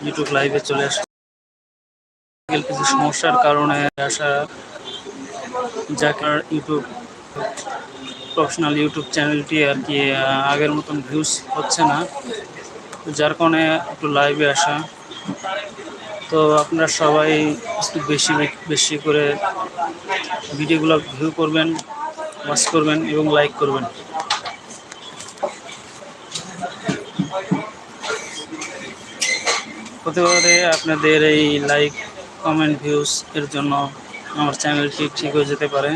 YouTube লাইভে চলে আসা কিছু সমস্যার কারণে আসা, যাকে ইউটিউব প্রফেশনাল ইউটিউব চ্যানেলটি আর কি আগের মতন ভিউজ হচ্ছে না, যার কারণে একটু লাইভে আসা। তো আপনারা সবাই একটু বেশি বেশি করে ভিডিওগুলো ভিউ করবেন, ওয়াচ করবেন এবং লাইক করবেন। হতে পারে আপনাদের এই লাইক, কমেন্ট, ভিউজ এর জন্য আমার চ্যানেলটি ঠিক হয়ে যেতে পারে।